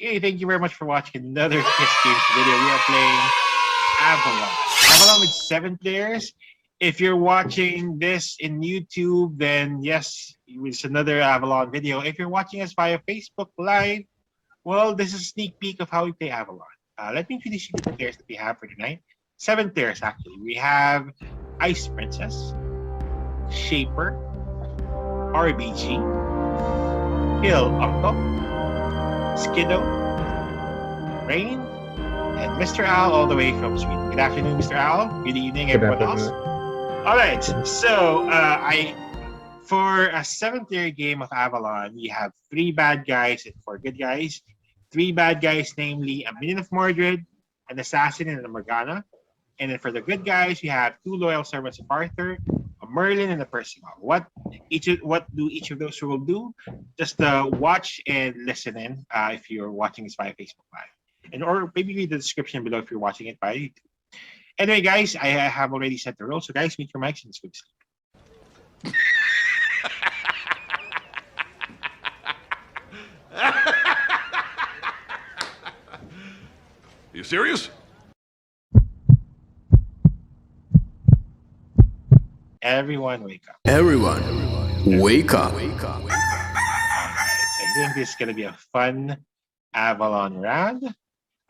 Okay, thank you very much for watching another Kiss Games video. We are playing Avalon. Avalon with 7 players. If you're watching this in YouTube, then yes, it's another Avalon video. If you're watching us via Facebook Live, well, this is a sneak peek of how we play Avalon. Let me introduce you to the players that we have for tonight. 7 players, actually. We have Ice Princess, Shaper, RBG, Hill Uncle, Skiddo, Rain, and Mr. Al all the way from Sweden. Good afternoon, Mr. Al. Good evening, everyone else. All right, so for a 7-player game of Avalon, we have 3 bad guys and 4 good guys. 3 bad guys, namely a Minion of Mordred, an Assassin, and a Morgana. And then for the good guys, we have 2 loyal servants of Arthur, a Merlin, and a Percival. What do each of those will do? Just watch and listen in if you're watching this via Facebook Live, and or maybe read the description below if you're watching it via YouTube. Anyway, guys, I have already set the rules. So, guys, mute your mics and let's go to sleep. You serious? Everyone, wake up. Everyone, wake up. All right, so I think this is going to be a fun Avalon round.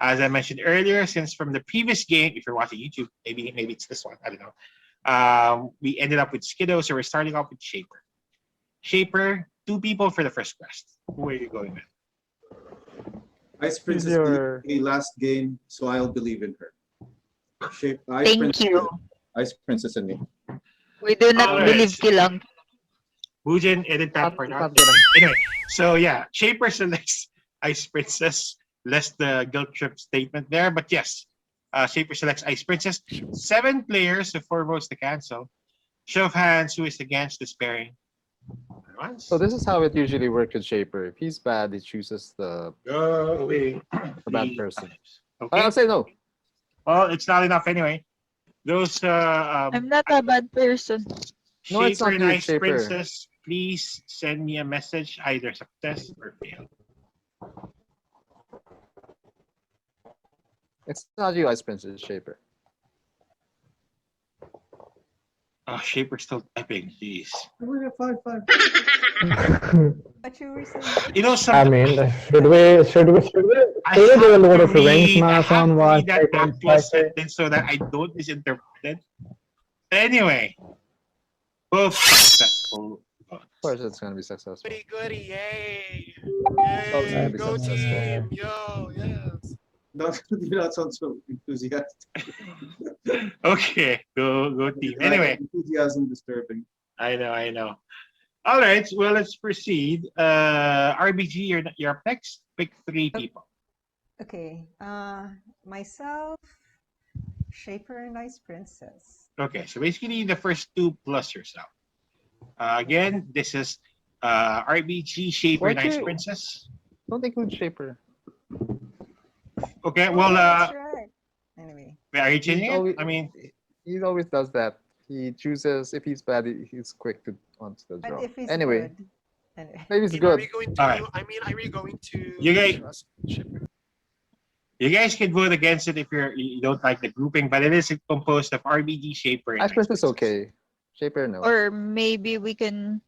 As I mentioned earlier, since from the previous game, if you're watching YouTube, maybe it's this one, I don't know. We ended up with Skiddo, so we're starting off with Shaper. Shaper, 2 people for the first quest. Who are you going with? Ice Princess beat me last game, so I'll believe in her. Thank you. Ice Princess and me. We do not believe Kilang. Bujin, edit that part out. Anyway, so yeah, Shaper selects Ice Princess, less the guilt trip statement there. But yes, Shaper selects Ice Princess. 7 players, so 4 votes to cancel. Show of hands, who is against despairing? So this is how it usually works with Shaper. If he's bad, he chooses the bad person. Okay. I'll say no. Well, it's not enough anyway. Those I'm not a bad person. No, it's Shaper not and you, Ice Shaper. Princess, please send me a message, either success or fail. It's not you, Ice Princess, Shaper. Oh, Shaper's still typing. Jeez. We have 5-5. What you were saying? You know I something. mean, should we do a Lord of the Rings marathon while that taking actual practice? sentence so that I don't misinterpret it. Anyway, both successful. Of course, it's gonna be successful. Goody, yay! Oh, it's gonna be Go successful. team! Yo, yes! Do not sound so enthusiastic. Okay, go team. Anyway, Enthusiasm disturbing. I know. All right, well, let's proceed. RBG, you're up next. Pick 3 people. Okay. Myself, Shaper, and Ice Princess. Okay, so basically the first 2 plus yourself. Again, this is RBG, Shaper, and Ice Princess. Don't include Shaper. Okay, well, That's right. Anyway. are you changing Always, it? I mean, he always does that. He chooses, if he's bad, he's quick to onto the But draw. if he's Anyway, good, anyway. maybe it's Are good. we going to? Alright. Are we going to? You guys- trust Shaper? you guys can vote against it if you don't like the grouping, but it is composed of RBG, Shaper, and Ice Princess okay. Shaper no. Or maybe we can.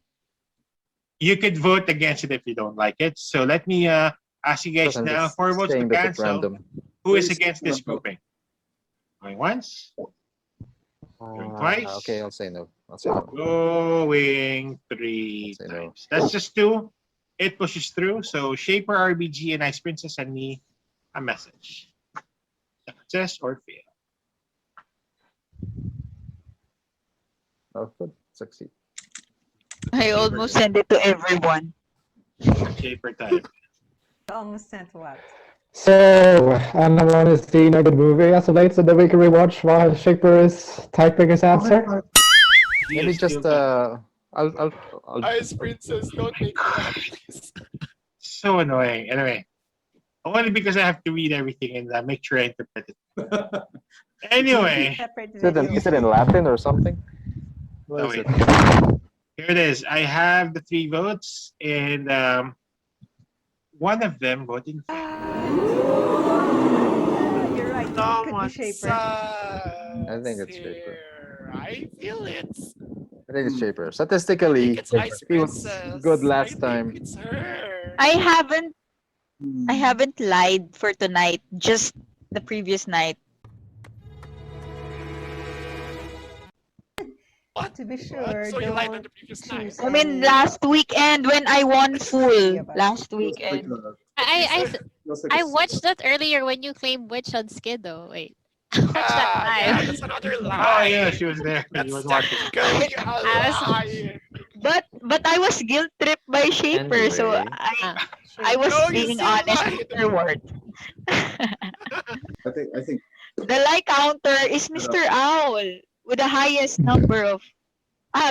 You could vote against it if you don't like it. So let me ask you guys I'm now, just 4 votes to saying that it's cancel. random. Who is Please, against this random. grouping? Going once, going twice, Okay, I'll say no. I'll say no. going 3 Say no. times. That's just 2. It pushes through. So Shaper, RBG, and Ice Princess send me a message. Success or fail. Oh, good. Succeed. I almost send it to everyone. Shaper time. Almost sent what? So, anyone has seen a good movie as of late so that we can rewatch while Shaper is typing his answer? Maybe just I'll Ice Princess, don't make me laugh, please. So annoying. Anyway, only because I have to read everything and make sure I interpret it. Anyway, Separate is it in video. Latin or something? What oh, is wait. it? Here it is. I have the 3 votes, and one of them voted. You're right. It could be Someone Shaper. I think it's Shaper. here. I feel it's. I think it's Shaper. I think Statistically, it's Ice he was Princess. good I last think time. it's her. I haven't I Hmm. haven't lied for tonight, just the previous night. What? To be What? sure, So you lied on don't the previous night. choose I mean, any last weekend when I won full. about Last Feels like weekend. a I watched setup. that earlier when you claimed witch on Skiddo. Wait, I watched that Yeah, live. that's another Oh lie. yeah, she was there. He That's was watching. technically a I was lie. But I was guilt tripped by Shaper, so Anyway, I was No, you being still honest lied. afterward. I think The lie counter is Mr. Owl with the highest number of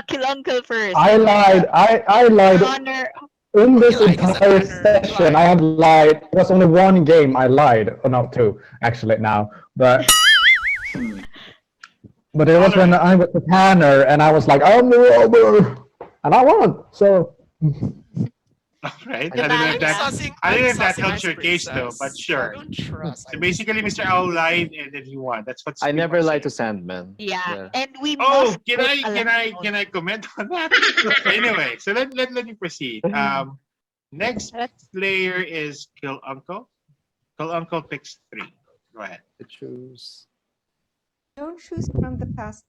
kill uncle first. I And then lied. I lied. the honor. In He this lied. He's a entire tanner. He session, lied. I have lied. It was only one game I lied, or not two, actually now. But it was when I was a tanner, and I was like, I'm the robber, and I won. So Right? The I don't know if Valiant. that helps your case though, but sure. I don't trust. So basically, Mr. Owl lied and then he won. That's what's. I never lied to Sandman. Yeah, and we Oh, must put a can I comment on that? Anyway, so let me proceed. Next player is Kill Uncle. Kill Uncle picks 3. Go ahead. I choose. don't choose from the past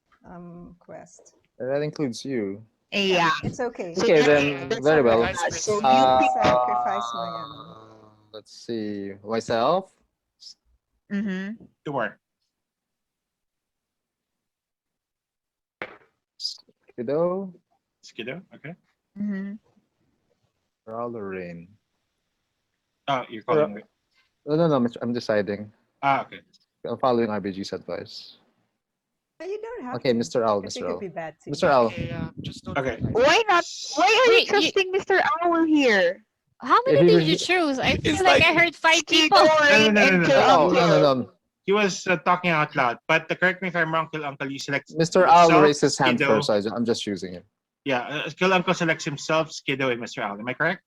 quest. That includes you. Yeah. It's okay. Okay, that's- then that's very well. alright. So you Sacrifice my Let's see. Myself. Mm-hmm. Sure. Skiddo. Skiddo. Okay. Mm-hmm. Lorraine. Oh, you're calling me. No. I'm deciding. Okay. I'm following RBG's advice. You don't have Okay, to. Mr. Owl. Because Mr. it could Owl. be bad too. Mr. Owl. Okay, just don't. Okay. Why not? Why are you Wait, trusting Mr. Owl here? How many If he did was- you choose? I feel It's like like- I heard 5 people. Skiddo, Rain, and Kill No, Uncle. no. He was talking out loud. But correct me if I'm wrong, Kill Uncle. You select Mr. Owl yourself, raised his hand Skiddo. first, so I'm just choosing him. Yeah, Kill Uncle selects himself, Skiddo, and Mr. Owl. Am I correct?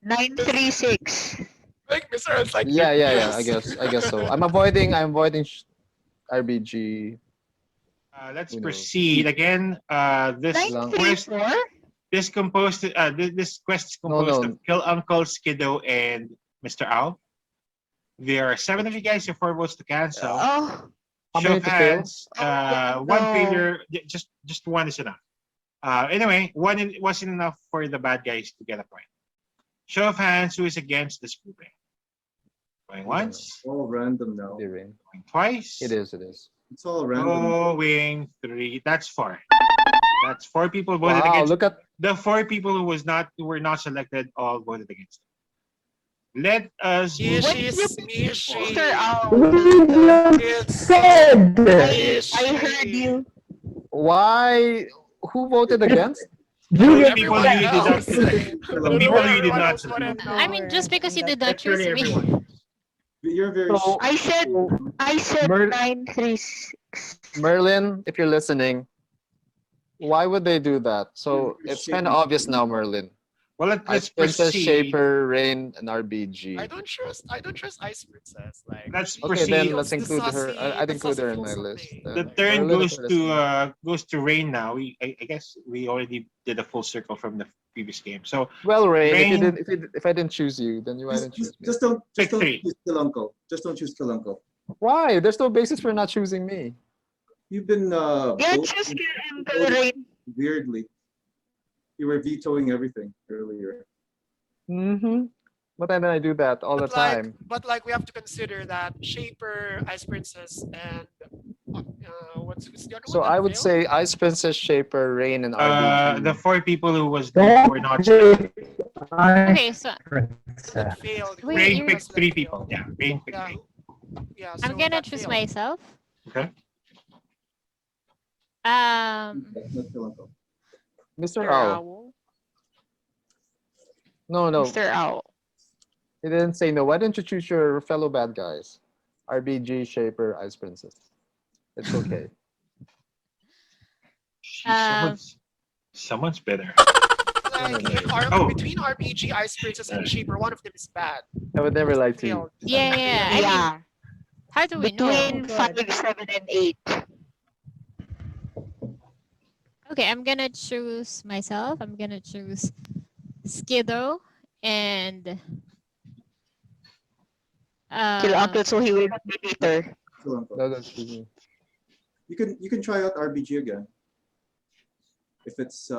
936. Like Mr. It's like. Yeah. I guess so. I'm avoiding RBG. Let's Who knows? proceed again. This quest 934? this composed this quest is composed of Kill Uncle, Skiddo, and Mr. Owl. There are 7 of you guys, so 4 votes to cancel. Oh. How Show many of to fail? hands. Oh, One no. failure. Just 1 is enough. Anyway, 1 wasn't enough for the bad guys to get a point. Show of hands. Who is against this grouping? Going once. All random now. Rain. Going twice. It is. It's all random. Going 3. That's 4. That's 4 people voted Wow, against. look at The 4 people who were not selected all voted against. Let us. Mr. Owl. we just said this. I heard you. why. Who voted against? You The people you deducted. The people you did not select. I mean, just because you did not choose Literally me. everyone. You're very. So- I said Mer- 936. Merlin, if you're listening, why would they do that? So it's kind of obvious now, Merlin. Well, let's Ice Princess, proceed. Shaper, Rain, and RBG. I don't trust Ice Princess. Like. Let's Okay, proceed. then Feels let's the include her. saucy- I'd the include her saucy in my feels list. something. The then. turn Merlin, if you're goes to Rain now. I guess we already did a full circle from the previous game. So Well, Rain, Rain- if I didn't choose you, then why didn't choose me? Just don't Pick 3. choose Kill Uncle. Just don't choose Kill Uncle. Why? There's no basis for not choosing me. You've been Yeah, voting just Kill Uncle, Rain. weirdly. You were vetoing everything earlier. Mm-hmm. But then I do that all the time. But like we have to consider that Shaper, Ice Princess, and what's the other So one? that I would failed? say Ice Princess, Shaper, Rain, and RBG. the 4 people who were Don't not selected. pick Ice Okay, so Princess. That failed. Wait, Rain you're- picked 3 people. Yeah, Rain picked Yeah. 3. Yeah, I'm so gonna that choose failed. myself. Okay. Um, Not Kill Uncle. Mr. Mr. Owl. Owl. No. Mr. Owl. He didn't say no. Why didn't you choose your fellow bad guys? RBG, Shaper, Ice Princess. It's okay. Someone's better. like if between RBG, Ice Princess, and Shaper, one of them is bad. I would never lie to you. Failed. Yeah, yeah. I mean, Yeah. how do we know? Between Oh, 5, good. 7, and 8. Okay, I'm gonna choose myself. I'm gonna choose Skiddo and Kill Uncle so he will not be bitter. Kill Uncle. No, don't choose me. You can try out RBG again. If it's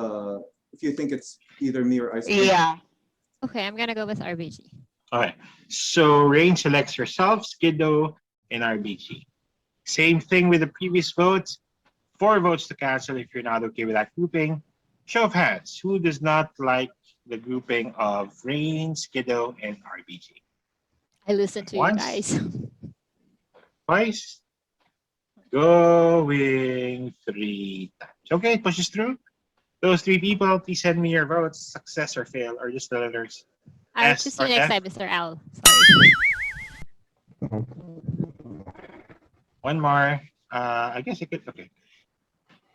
if you think it's either me or Ice Cream. Yeah. okay, I'm gonna go with RBG. Okay. So Rain selects herself, Skiddo, and RBG. Same thing with the previous votes. 4 votes to cancel if you're not okay with that grouping. Show of hands. Who does not like the grouping of Rain, Skiddo, and RBG? I listen to Once. you guys. Twice. Going 3 times. Okay, it pushes through. Those 3 people, please send me your votes. Success or fail, or just the letters. I'll S choose or you next F? time, Mr. Owl. Sorry. One more. I guess I could. Okay.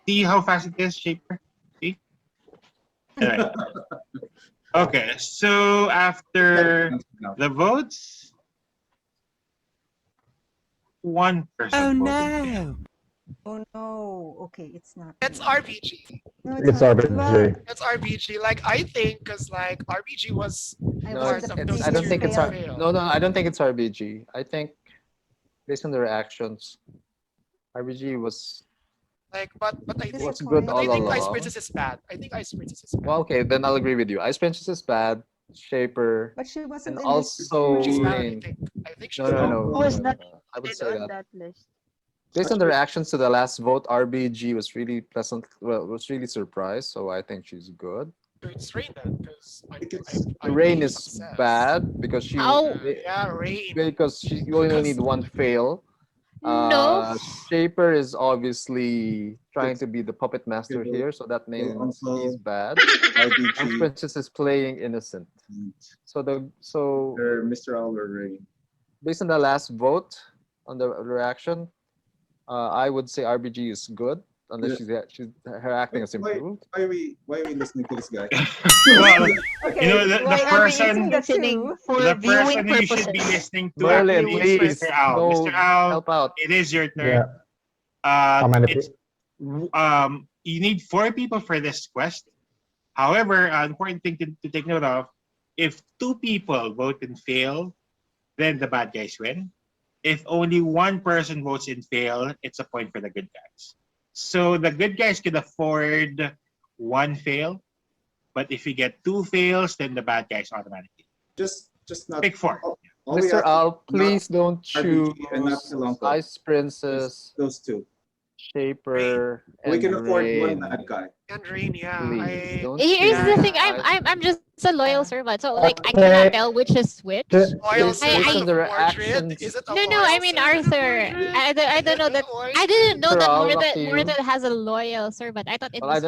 See how fast it is, Shaper? See? Anyway. Okay, so after the votes, 1 person voted. Oh no. Okay, it's not. That's me. RBG. No, It's not. RBG. That's RBG. Like I think, cause like RBG was I No, was part the of those I don't previous think it's fail. fail. No, I don't think it's RBG. I think based on the reactions, RBG was Like, but I This think, was good point. but I all think Ice along. Princess is bad. I think Ice Princess is bad. Well, okay, then I'll agree with you. Ice Princess is bad. Shaper But she wasn't and in this also She's bad. Rain. I think she's No, no, bad. no, Who no, was no, not no. I would included say on that. that list? Based on the reactions to the last vote, RBG was really pleasant. Well, was really surprised. So I think she's good. It's Rain then, because Rain is bad because she Oh. Yeah, Rain. because you only need 1 fail. No. Shaper is obviously trying to be the puppet master Skiddo, here, so that means Uncle, he's bad. RBG, Ice Princess is playing innocent. So or Mr. Owl or Rain. based on the last vote on the reaction, I would say RBG is good unless her acting has improved. Why are we listening to this guy? Well, Okay. you know, the Why are we person, listening for the viewing person you should be purposes? listening to Merlin, actually is please, Mr. Owl. no, Mr. Owl, help out. it is your turn. Yeah. How many It's you need 4 people for this quest. However, an important thing to take note of: if 2 people vote and fail, then the bad guys win. If only 1 person votes and fail, it's a point for the good guys. So the good guys can afford 1 fail, but if you get 2 fails, then the bad guys automatically Just not. pick 4. All we Mr. have to- Owl, please don't choose RBG and not Kill Uncle. Ice Princess, Those 2. Shaper, and We can afford Rain. 1 bad guy. And Rain, yeah. Please don't Here's choose the thing. Ice I'm just a loyal servant, so like I Okay. cannot tell which is which. Loyal Based servant on of the Mordred. reactions. Is it a No, loyal I mean servant of Arthur. Mordred? I don't know that. Loyal I didn't know Mr. that Owl, up to you. Mordred has a loyal servant. I thought it Well, was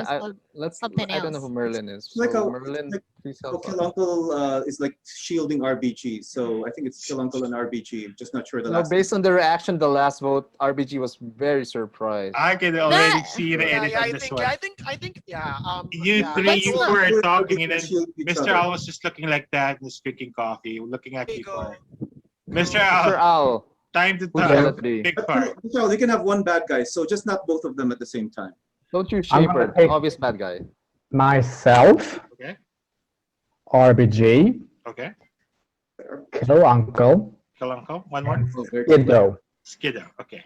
just something I don't know else. who Merlin is. Like So a- Merlin, like- please So help Kill us. Uncle is like shielding RBG. So I think it's Kill Uncle and RBG. Just not sure the No, last. based on the reaction, the last vote, RBG was very surprised. I can already That- see the edit on this one. I think, yeah. You yeah, 3, That's you not- 4 are We're talking, and gonna then shield each Mr. other. Owl was just looking like that, just drinking coffee, looking at There you you go. for Mr. Mr. Owl. Owl, Time to who shall talk. it be? Pick But 4. you can have 1 bad guy. So just not both of them at the same time. Don't you I'm gonna Shaper, pick- obvious bad guy. myself, Okay. RBG, Okay. Kill Uncle, Kill Uncle. One more. Oh, very Skiddo. Skiddo. Okay.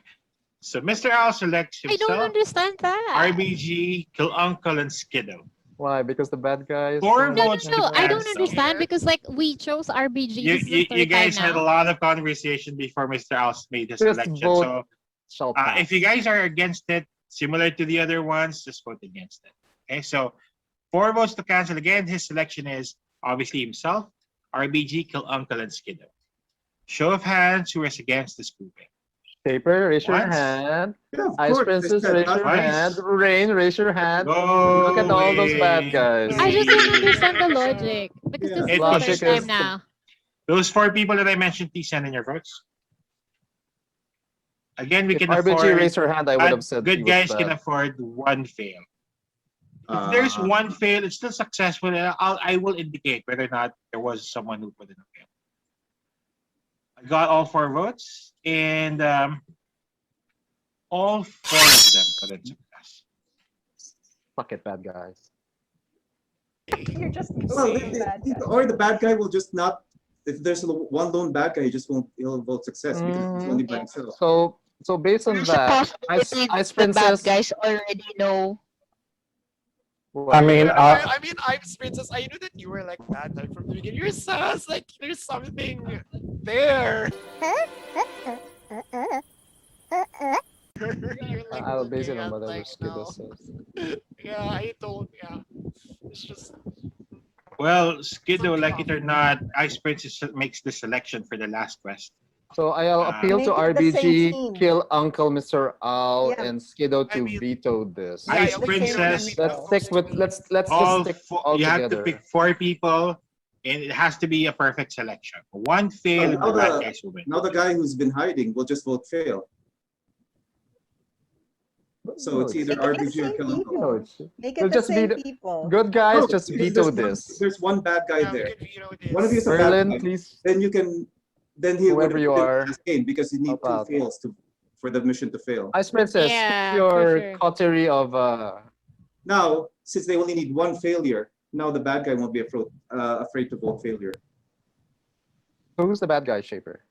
So Mr. Owl selects I don't himself, understand that. RBG, Kill Uncle, and Skiddo. Why? Because the bad guys. 4 No, votes no, to I don't cancel. understand because like we chose RBG. You, This is you, the you third guys time had a now. lot of conversation before Mr. Owl made his Just selection. vote. So Shall pass. if you guys are against it, similar to the other ones, just vote against it. Okay, so 4 votes to cancel. Again, his selection is obviously himself, RBG, Kill Uncle, and Skiddo. Show of hands who is against this grouping. Shaper, raise your Once. hand. Yeah, of Ice course. Princess, I said raise not your twice. hand. Rain, raise your hand. Go Look at all those bad guys. I just don't understand the logic because Yeah. this is It the third pushes- time now. Those 4 people that I mentioned, please send in your votes. Again, we If can RBG afford. raised her hand, I would have said he Good was guys bad. can afford 1 fail. If there's one fail, it's still successful. I will indicate whether or not there was someone who put in a fail. I got all 4 votes, and all 4 of them put in success. Fuck it, bad guys. You're just Well, saying bad guy. or the bad guy will just not. If there's one lone bad guy, he just won't. He'll vote success because he's only by himself. So based on There's a that, possibility Ice that the bad Princess. guys already know. I mean, I mean, Ice Princess, I knew that you were like that like, from the beginning. You're sus, like there's something there. You're like I'll base it looking on at, whatever like, Skiddo no. says. Yeah, I told. Yeah, it's just. Well, Skiddo, like it or not, Ice Princess makes the selection for the last quest. So I'll appeal to Make it the same RBG, team. kill Uncle Mr. Owl, Yeah. and Skiddo I to mean- veto this. Yeah, Ice okay, Princess, Let's stick with let's all just stick four, all you have together. to pick 4 people, and it has to be a perfect selection. One fail, and now the bad the- guys will win. Now the guy who's been hiding will just vote fail. So it's either Make it the RBG or same kill Uncle. people. No, it's Make It'll it the just be same the- people. good guys. No, Just because veto there's this. There's one bad guy Yeah, we there. could veto this. One of you is a bad Merlin, guy. please. Then you can. Then he Whoever would you are, gain because you need help 2 out. fails for the mission to fail. Ice Princess, Yeah, who's your for sure. coterie of Now, since they only need 1 failure, now the bad guy won't be afraid to vote failure. who's the bad guy, Shaper?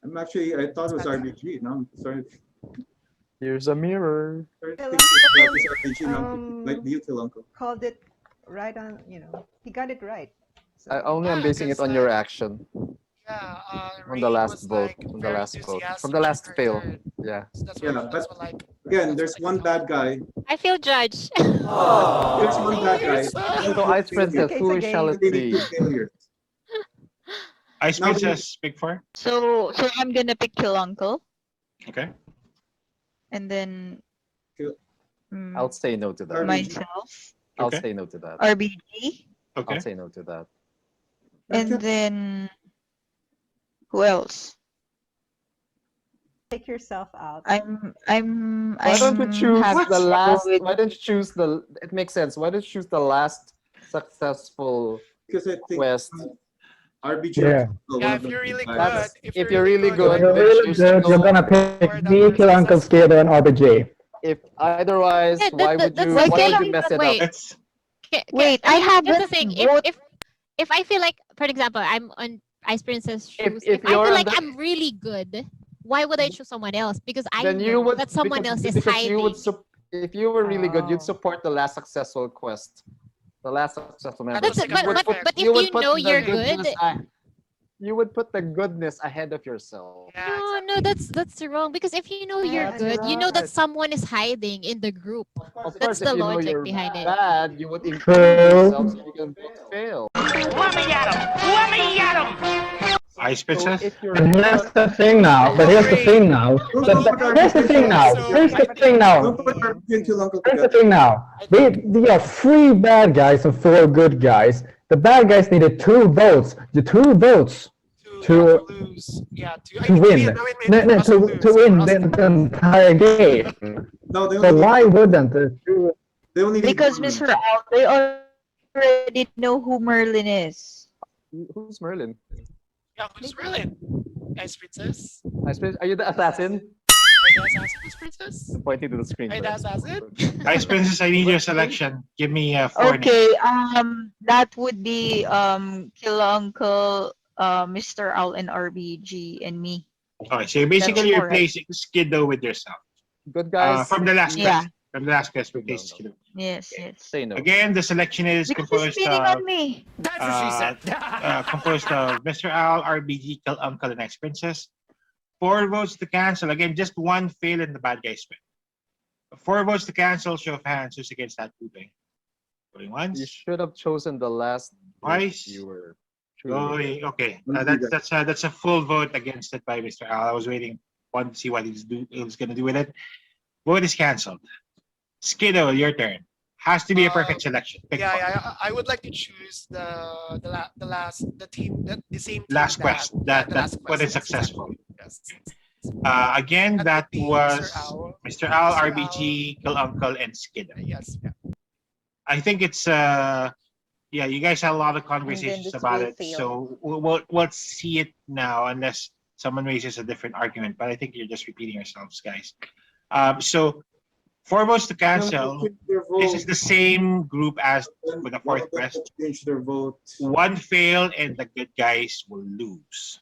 I thought it was RBG. Now I'm sorry. Here's a mirror. Sorry to Kill think it was RBG now. Um, Like you kill Uncle. Called it right on, he got it right. So, I'm Yeah, basing it 'cause, on your like, action. Yeah, On the Rain last was, vote, like, on the very last vote, from enthusiastic the last for her fail. turn. Yeah. So that's Yeah, what, that's but what, like, Again, that's there's what I one can bad tell. guy. I feel judged. There's one bad guy. So Ice Princess, Okay, who it's a shall it game. They need be? 2 failures. Ice Now we- Princess, pick 4. So I'm gonna pick kill Uncle, Okay. and then Kill- I'll say no to that. RBG. myself, I'll Okay. say no to that. RBG, Okay. I'll say no to that. and then who else? take yourself out. Why don't we choose having the trouble last? with- Why don't you choose the? It makes sense. Why don't you choose the last successful Because I think quest? RBG. Yeah. Yeah, if you're really good, That's- if if you're really If good, you're then really choose good, you're gonna pick me, kill Uncle Skiddo, and RBG. If otherwise, Yeah, why would that's you? like Why would killing- you mess it wait. up? Let's. Wait, I I mean, here's the haven't thing. vote- If I feel like, for example, I'm on Ice Princess shoes. If If, I you're feel on like the- I'm really good, why would I choose someone else? Because I Then you know would that someone because- else is because hiding. you would if you were really good, you'd Oh. support the last successful quest, the last successful member. That's That's like it. a But, perfect- but if would you put know the you're goodness good, you would put the goodness ahead of yourself. Yeah, no, exactly. no, that's wrong. Because if you know you're That's good, you know that right. someone is hiding in the group. Of That's course, the if you know logic you're behind it. bad, you would improve True. yourself so you can fail. Ice So Princess. if you're And here's the thing now. But here's the thing now. Here's the thing now. Here's the thing now. Don't put RBG and kill Uncle Here's the together. thing now. We are 3 bad guys and 4 good guys. The bad guys needed 2 votes. The 2 votes To lose. Yeah, to win. No, to win the entire game. No, they So only why need, wouldn't the 2? they only need because one. Mr. Owl, they already know who Merlin is. Who's Merlin? Yeah, who's Merlin? Ice Princess? Are you the assassin? Are you the assassin, Ice Princess? I'm pointing to the screen. Are you the assassin? Ice Princess, I need your selection. Give me 4 names. Okay, that would be kill Uncle, Mr. Owl, and RBG, and me. Okay, so basically you're correct. replacing Skiddo with yourself. Good guys. From the last Yeah. quest. From the last quest, replace Skiddo. Yes, yes. Say no. Again, the selection is Because he's composed spinning of on me. composed of Mr. Owl, RBG, Kill Uncle, and Ice Princess. 4 votes to cancel. Again, just 1 fail in the bad guys win. 4 votes to cancel. Show of hands. Who's against that grouping? Going You once. should have chosen the last. Twice. You were. truly- Going. Okay. That's a full vote against it by Mr. Owl. I was waiting to see what he was going to do with it. Vote is canceled. Skiddo, your turn. Has to be a perfect selection. Pick Yeah, one. yeah. I would like to choose the same team Last quest. the That last what is quest, successful. Yes. Again, that would be was Mr. Owl. Mr. Owl, Mr. RBG, Kill Uncle, and Skiddo. Yes. Yeah. I think it's yeah, you guys had a lot of conversations this about will it, fail. so we'll see it now unless someone raises a different argument. But I think you're just repeating yourselves, guys. So for votes to cancel, this is the same group as with the One fourth of them quest. will change their vote. One failed and the good guys will lose.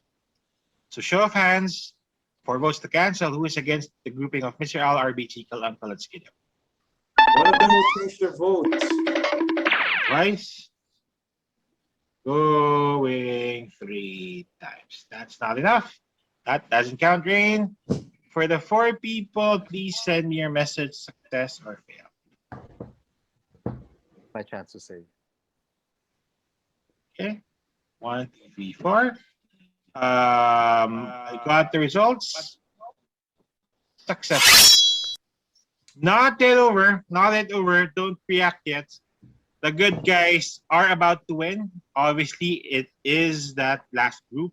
So show of hands, for votes to cancel, who is against the grouping of Mr. Al, RBG, Kill Uncle, and Skiddo? One of them will change their vote. Twice. Going 3 times. That's not enough. That doesn't count, Rain. For the 4 people, please send me your message, success or fail. My chance to say. Okay. 1, 2, 3, 4. I got the results. Success. Not yet over. Not yet over. Don't react yet. The good guys are about to win. Obviously, it is that last group.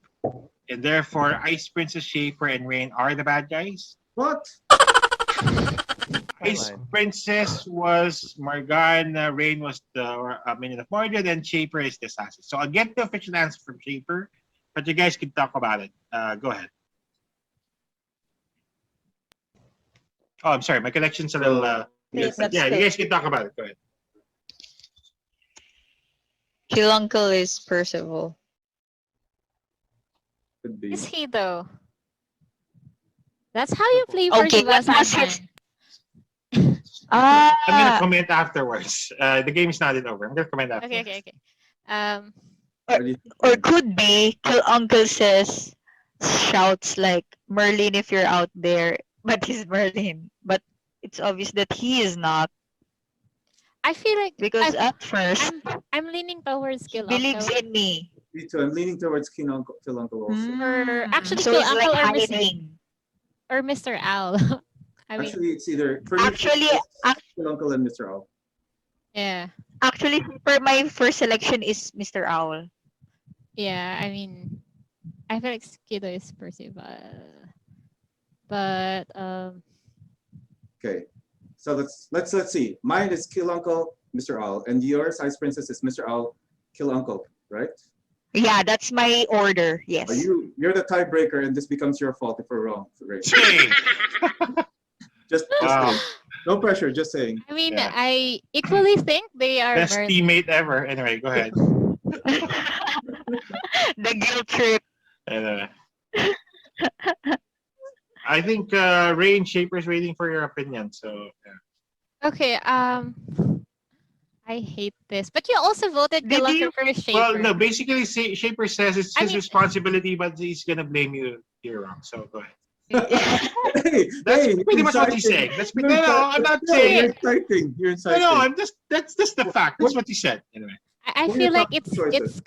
And therefore, Ice Princess, Shaper, and Rain are the bad guys. What? Ice Princess was Morgana, Rain was the Minion of Mordred, and Shaper is the assassin. So I'll get the official answer from Shaper, but you guys can talk about it. Go ahead. Oh, I'm sorry, my connection's a little. Yes, but yeah, you guys can talk about it. Go ahead. Kill Uncle is Percival. Could be. Is he though? That's how you play Okay, Percival what was sometimes. Ah, I'm gonna comment afterwards. The game is not yet over. I'm gonna comment afterwards. Okay. What do you think? or could be Kill Uncle says shouts like Merlin if you're out there, but he's Merlin. But it's obvious that he is not I feel like because at first I'm leaning towards he Kill believes Uncle. in me. Me too. I'm leaning towards Kill Uncle also. Or actually so Kill it's Uncle like or hiding. Mr. Owl. I mean, Actually, it's either for me, Actually, it's Kill Uncle and Mr. Owl. yeah. Actually, for my first selection is Mr. Owl. Yeah, I mean, I feel like Skiddo is Percival. But Okay. So let's see. Mine is Kill Uncle, Mr. Owl, and yours, Ice Princess, is Mr. Owl, Kill Uncle, right? Yeah, that's my order. Yes. You're the tiebreaker, and this becomes your fault if we're wrong. Ray. Hey! Just Wow. saying. No pressure. Just saying. I mean, Yeah. I equally think they are Best Merlin. teammate ever. Anyway, go ahead. The guilt trip. Anyway. I think Rain Shaper is waiting for your opinion. So yeah. Okay, I hate this. But you also voted Did Kill you- Uncle for Shaper. Well, no. Basically, Shaper says it's I his mean- responsibility, but he's gonna blame you. You're wrong. So go ahead. Hey, That's hey, pretty much what he's inciting. saying. That's You're no, I'm not saying. You're inciting. You're No, inciting. no. I'm just. That's just the fact. That's what he said. Anyway. I What are feel your like top it's choices?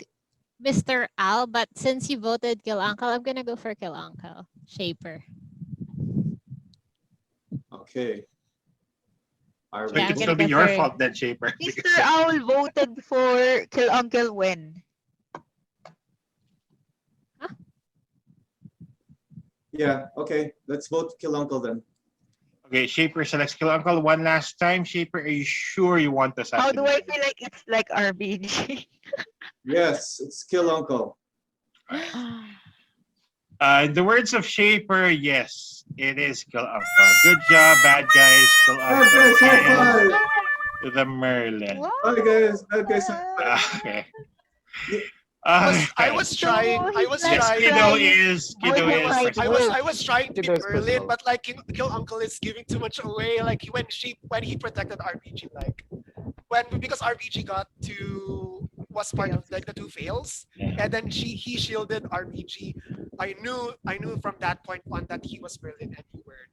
Mr. Al, but since you voted Kill Uncle, I'm gonna go for Kill Uncle. Shaper. Okay. So Yeah, it I'm could gonna still be go your for- fault then, Shaper. Mr. Owl voted for Kill Uncle when? Yeah. Okay. Let's vote Kill Uncle then. Okay, Shaper selects Kill Uncle one last time. Shaper, are you sure you want this? How do I feel like it's like RBG? Yes, it's Kill Uncle. In the words of Shaper, yes, it is Kill Uncle. Good job, bad guys. Kill Bad guys, high Uncle five. is the Merlin. Bye guys. Bad guys. Okay. I was trying. I was trying. Skiddo is I was trying to be Skiddo is Merlin, Percival. but like Kill Uncle is giving too much away. Like when he protected RBG, like because RBG was part of like the 2 fails, and then he shielded RBG. I knew from that point on that he was Merlin and you were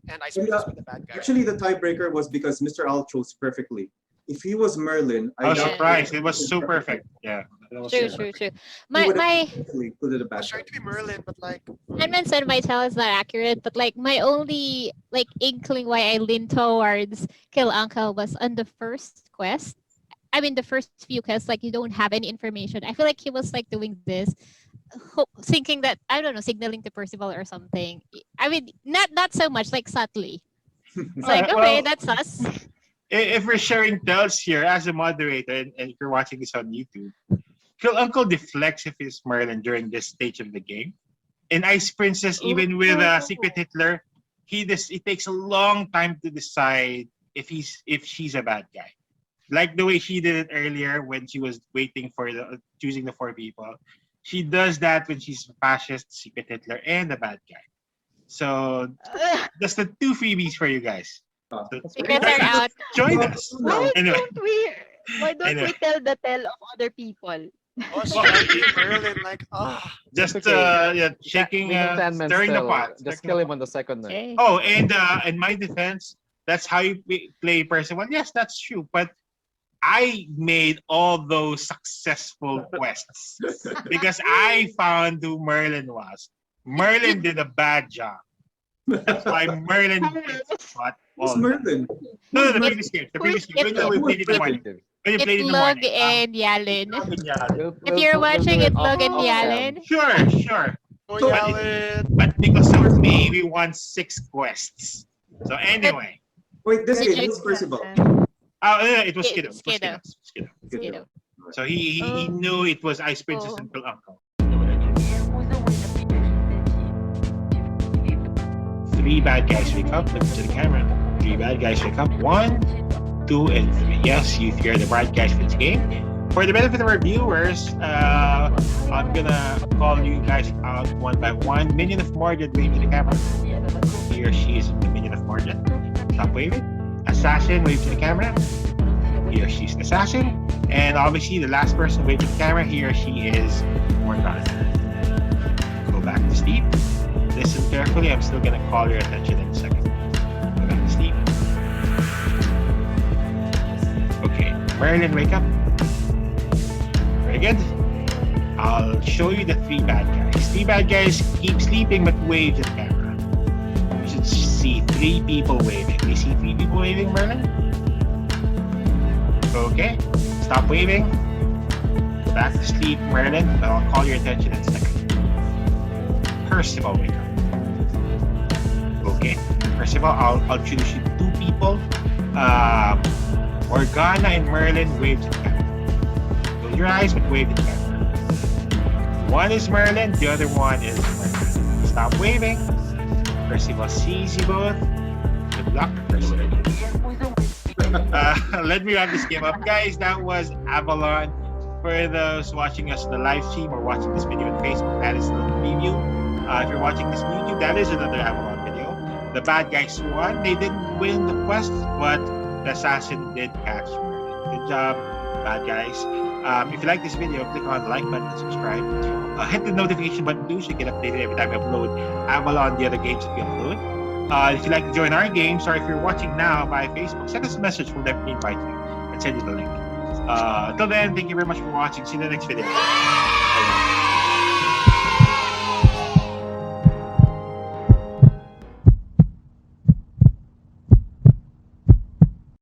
and I suppose were the bad guy. Actually, the tiebreaker was because Mr. Owl chose perfectly. If he was Merlin, I was Yeah. surprised. It was so perfect. Yeah. That was True, so true. He My would have my definitely included a I bad was trying to be Merlin, but like Edmund said my tell is not accurate, but like my only like inkling why I lean towards Kill Uncle was on the first quest. I mean the first few quests, like you don't have any information. I feel like he was like doing this, thinking that I don't know, signaling to Percival or something. I mean, not so much, like subtly. It's like Alright, okay, well, that's us. if we're sharing tells here as a moderator, and if you're watching this on YouTube, Kill Uncle deflects if he's Merlin during this stage of the game. In Ice Princess, even with Secret Hitler, it takes a long time to decide if she's a bad guy. Like the way she did it earlier when she was waiting for choosing the 4 people. She does that when she's fascist, Secret Hitler, and a bad guy. So that's the 2 freebies for you guys. So, Secrets are out. join us. Why Anyway. don't we? Why don't Anyway. we tell the tell of other people? Oh, she Merlin, like, Just okay. shaking, We can 10 men stirring the still. pot. Just kill him on the second night. Okay. Oh, and in my defense, that's how you play person 1. Yes, that's true. But I made all those successful quests because I found who Merlin was. Merlin did a bad job. That's why Merlin got all Who's that. Merlin? No, the previous game. The previous game. When we played it in the morning. When you played it in It's the Lug morning. and Yalin. Yeah. If you're watching it, Lug and Yalin. Sure. oh, So, Yalin. But because of me, we won 6 quests. So anyway. Wait, this Did game, you- who's Percival? It was Skiddo. Skiddo. Skiddo. So he knew it was Ice Princess Oh. and Kill Uncle. 3 bad guys wake up. Look to the camera. 3 bad guys wake up. 1, 2, and 3. Yes, you hear the bad guys for this game. For the benefit of our viewers, I'm gonna call you guys out one by one. Minion of Mordred, wave to the camera. He or she is the Minion of Mordred. Stop waving. Assassin, wave to the camera. He or she's the assassin. And obviously, the last person wave to the camera, he or she is Morgana. Go back to sleep. Listen carefully. I'm still gonna call your attention in a second. Go back to sleep. Okay, Merlin, wake up. Very good. I'll show you the 3 bad guys. 3 bad guys keep sleeping but wave to the camera. You should see 3 people waving. Do you see 3 people waving, Merlin? Okay. Stop waving. Back to sleep, Merlin. I'll call your attention in a second. Percival, wake up. Okay. Percival, I'll introduce you to 2 people. Morgana and Merlin wave to the camera. Close your eyes but wave to the camera. One is Merlin, the other one is Morgana. Stop waving. Percival sees you both. Good luck, Percival. Let me wrap this game up. Guys, that was Avalon. For those watching us on the live stream or watching this video on Facebook, that is the preview. If you're watching this on YouTube, that is another Avalon video. The bad guys won. They didn't win the quest, but the assassin did catch Merlin. Good job, bad guys. If you like this video, click on the like button and subscribe. Hit the notification button too so you get updated every time we upload Avalon, the other games that we upload. If you'd like to join our games, or if you're watching now by Facebook, send us a message. We'll definitely invite you and send you the link. Until then, thank you very much for watching. See you in the next video. Bye.